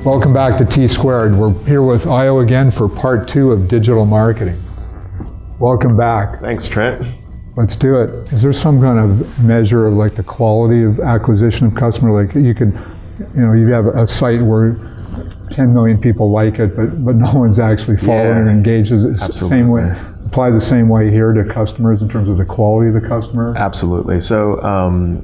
Welcome back to T Squared. We're here with AYO again for part 2 of digital marketing. Welcome back. Thanks, Trent. Let's do it. Is there some kind of measure of like the quality of acquisition of customer? Like you could, you have a site where 10 million people like it, but no one's actually following or engages. It's the same way. Apply the same way here to customers in terms of the quality of the customer? Absolutely. So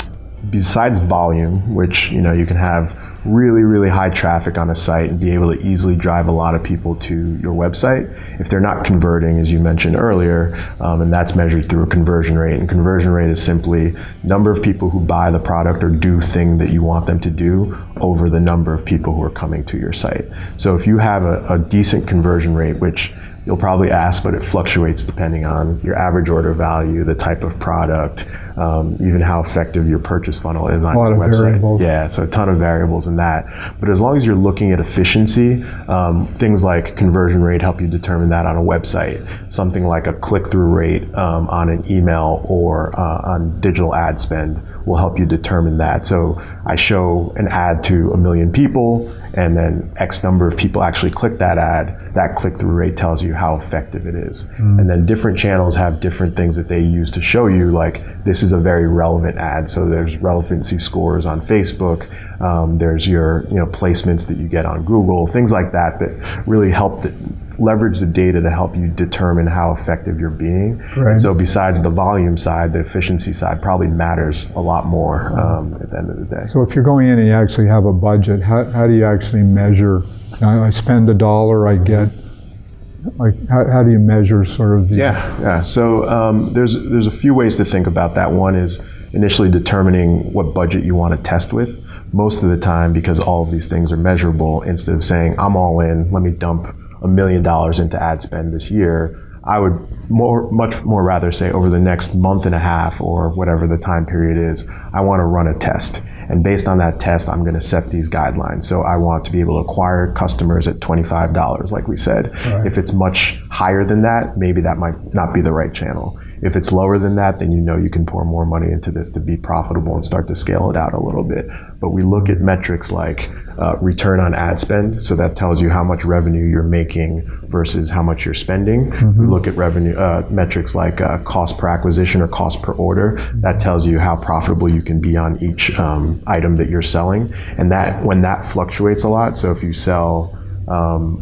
besides volume, which you can have really high traffic on a site and be able to easily drive a lot of people to your website, if they're not converting, as you mentioned earlier, and that's measured through a conversion rate. And conversion rate is simply number of people who buy the product or do thing that you want them to do over the number of people who are coming to your site. So if you have a decent conversion rate, which you'll probably ask, but it fluctuates depending on your average order value, the type of product, even how effective your purchase funnel is on your website. A lot of variables. Yeah, so a ton of variables in that. But as long as you're looking at efficiency, things like conversion rate help you determine that on a website. Something like a click-through rate on an email or on digital ad spend will help you determine that. So I show an ad to 1 million people, and then X number of people actually click that ad. That click-through rate tells you how effective it is. And then different channels have different things that they use to show you, like this is a very relevant ad. So there's relevancy scores on Facebook. There's your placements that you get on Google, things like that that really help leverage the data to help you determine how effective you're being. Right. And so besides the volume side, the efficiency side probably matters a lot more at the end of the day. So if you're going in and you actually have a budget, how do you actually measure? I spend $1, I get, how do you measure sort of the... Yeah. So there's a few ways to think about that. One is initially determining what budget you want to test with. Most of the time, because all of these things are measurable, instead of saying, I'm all in, let me dump $1 million into ad spend this year, I would much more rather say over the next month and a half or whatever the time period is, I want to run a test. And based on that test, I'm going to set these guidelines. So I want to be able to acquire customers at $25, like we said. Right. If it's much higher than that, maybe that might not be the right channel. If it's lower than that, then you can pour more money into this to be profitable and start to scale it out a little bit. But we look at metrics like return on ad spend. So that tells you how much revenue you're making versus how much you're spending. We look at revenue metrics like cost per acquisition or cost per order. That tells you how profitable you can be on each item that you're selling. And that when that fluctuates a lot, so if you sell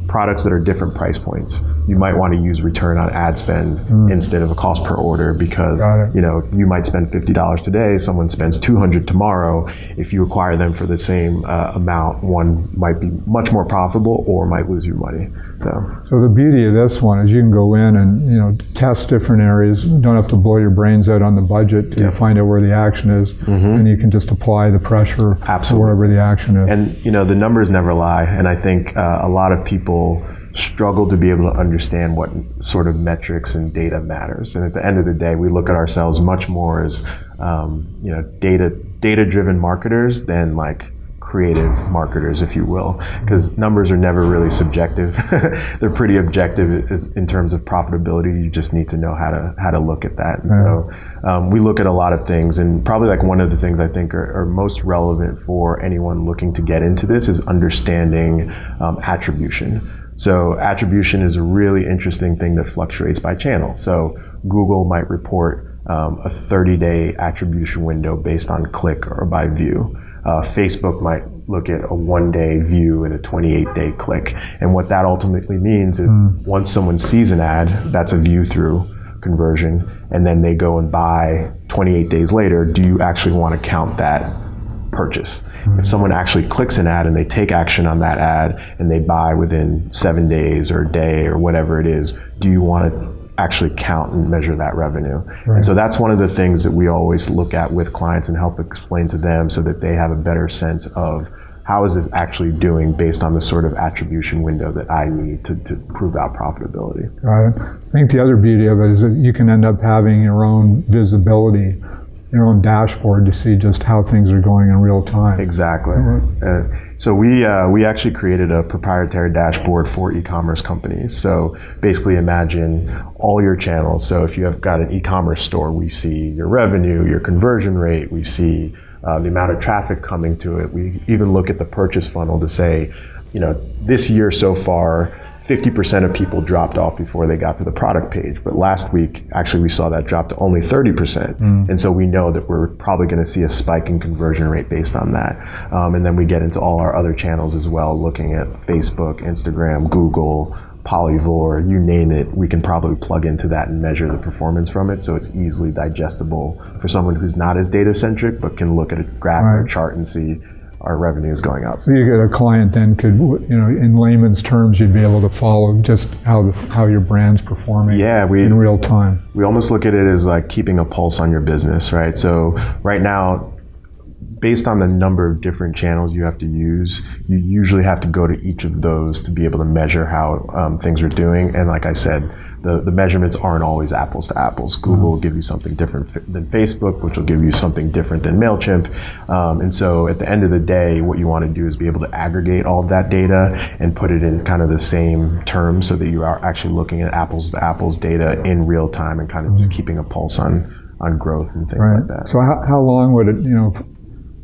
products that are different price points, you might want to use return on ad spend instead of a cost per order, because you might spend $50 today, someone spends $200 tomorrow. If you acquire them for the same amount, one might be much more profitable or might lose you money. So the beauty of this one is you can go in and test different areas. You don't have to blow your brains out on the budget to find out where the action is, and you can just apply the pressure to wherever the action is. And the numbers never lie, and I think a lot of people struggle to be able to understand what sort of metrics and data matters. And at the end of the day, we look at ourselves much more as data-driven marketers than like creative marketers, if you will, because numbers are never really subjective. They're pretty objective in terms of profitability. You just need to know how to look at that. And so we look at a lot of things, and probably like one of the things I think are most relevant for anyone looking to get into this is understanding attribution. So attribution is a really interesting thing that fluctuates by channel. So Google might report a 30-day attribution window based on click or by view. Facebook might look at a 1-day view and a 28-day click. And what that ultimately means is once someone sees an ad, that's a view through conversion, and then they go and buy 28 days later, do you actually want to count that purchase? If someone actually clicks an ad and they take action on that ad and they buy within 7 days or a day or whatever it is, do you want to actually count and measure that revenue? Right. And so that's one of the things that we always look at with clients and help explain to them so that they have a better sense of how is this actually doing based on the sort of attribution window that I need to prove out profitability. Got it. I think the other beauty of it is that you can end up having your own visibility, your own dashboard to see just how things are going in real time. Exactly. So we actually created a proprietary dashboard for e-commerce companies. So basically imagine all your channels. So if you have got an e-commerce store, we see your revenue, your conversion rate, we see the amount of traffic coming to it. We even look at the purchase funnel to say, this year so far, 50% of people dropped off before they got to the product page. But last week, actually, we saw that drop to only 30%. And so we know that we're probably going to see a spike in conversion rate based on that. And then we get into all our other channels as well, looking at Facebook, Instagram, Google, Polyvore, you name it, we can probably plug into that and measure the performance from it. So it's easily digestible for someone who's not as data centric, but can look at a graph or a chart and see our revenue is going up. So you get a client then could, in layman's terms, you'd be able to follow just how your brand's performing in real time. We almost look at it as like keeping a pulse on your business, right? So right now, based on the number of different channels you have to use, you usually have to go to each of those to be able to measure how things are doing. And like I said, the measurements aren't always apples to apples. Google will give you something different than Facebook, which will give you something different than MailChimp. And so at the end of the day, what you want to do is be able to aggregate all of that data and put it in kind of the same terms so that you are actually looking at apples to apples data in real time and kind of just keeping a pulse on growth and things like that. So how long would it,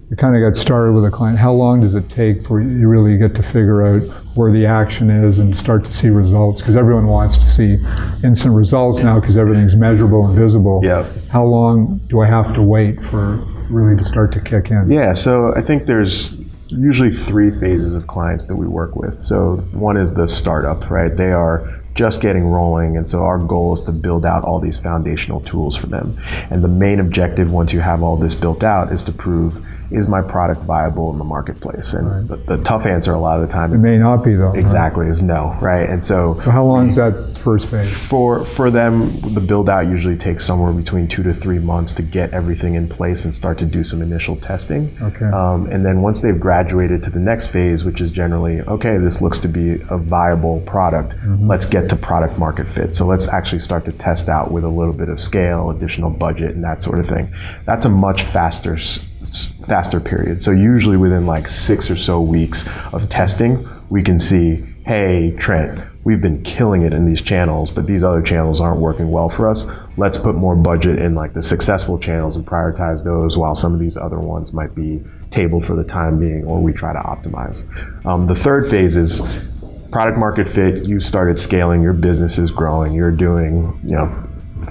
you kind of got started with a client, how long does it take before you really get to figure out where the action is and start to see results? Because everyone wants to see instant results now because everything's measurable and visible. How long do I have to wait for really to start to kick in? Yeah, so I think there's usually 3 phases of clients that we work with. So one is the startup, right? They are just getting rolling, and so our goal is to build out all these foundational tools for them. And the main objective, once you have all this built out, is to prove, is my product viable in the marketplace? And the tough answer a lot of the time it may not be, though. Exactly, is no, right? And so how long is that first phase? For them, the build out usually takes somewhere between 2 to 3 months to get everything in place and start to do some initial testing. And then once they've graduated to the next phase, which is generally, okay, this looks to be a viable product, let's get to product market fit. So let's actually start to test out with a little bit of scale, additional budget, and that sort of thing. That's a much faster period. So usually within like 6 or so weeks of testing, we can see, hey, Trent, we've been killing it in these channels, but these other channels aren't working well for us. Let's put more budget in like the successful channels and prioritize those while some of these other ones might be tabled for the time being, or we try to optimize. The third phase is product market fit. You started scaling, your business is growing, you're doing,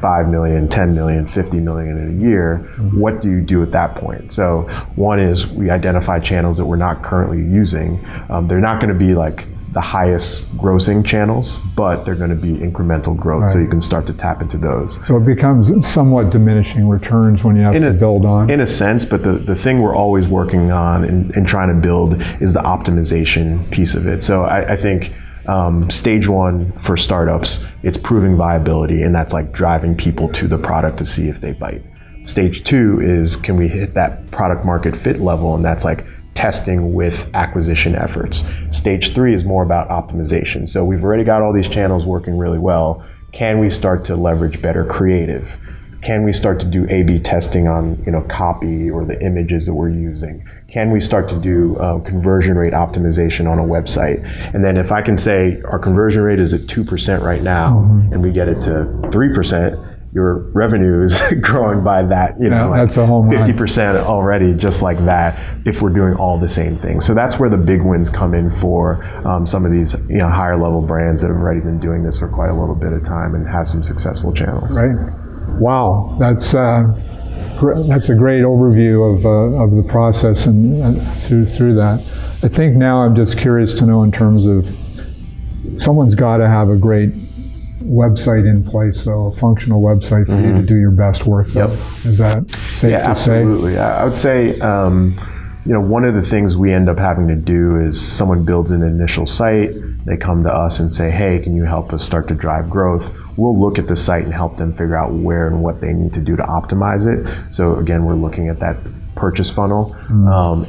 5 million, 10 million, 50 million in a year. What do you do at that point? So one is we identify channels that we're not currently using. They're not going to be like the highest grossing channels, but they're going to be incremental growth, so you can start to tap into those. So it becomes somewhat diminishing returns when you have to build on. In a sense, but the thing we're always working on and trying to build is the optimization piece of it. So I think stage 1 for startups, it's proving viability, and that's like driving people to the product to see if they bite. Stage 2 is, can we hit that product market fit level, and that's like testing with acquisition efforts. Stage 3 is more about optimization. So we've already got all these channels working really well. Can we start to leverage better creative? Can we start to do A/B testing on copy or the images that we're using? Can we start to do conversion rate optimization on a website? And then if I can say our conversion rate is at 2% right now, and we get it to 3%, your revenue is growing by that, that's a home run. 50% already, just like that, if we're doing all the same things. So that's where the big wins come in for some of these higher level brands that have already been doing this for quite a little bit of time and have some successful channels. Right. Wow, that's a great overview of the process and through that. I think now I'm just curious to know, in terms of, someone's got to have a great website in place, so a functional website for you to do your best work. Is that safe to absolutely. say? I would say one of the things we end up having to do is someone builds an initial site, they come to us and say, hey, can you help us start to drive growth? We'll look at the site and help them figure out where and what they need to do to optimize it. So again, we're looking at that purchase funnel,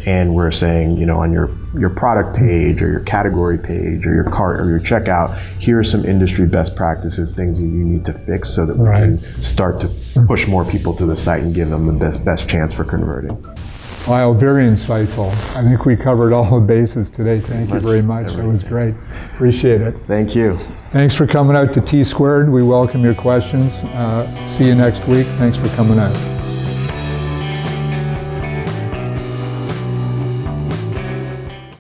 and we're saying, on your product page or your category page or your cart or your checkout, here are some industry best practices, things that you need to fix so that we can start to push more people to the site and give them the best chance for converting. Wow, very insightful. I think we covered all the bases today. Thank you very much. It was great. Appreciate it. Thank you. Thanks for coming out to T Squared. We welcome your questions. See you next week. Thanks for coming out.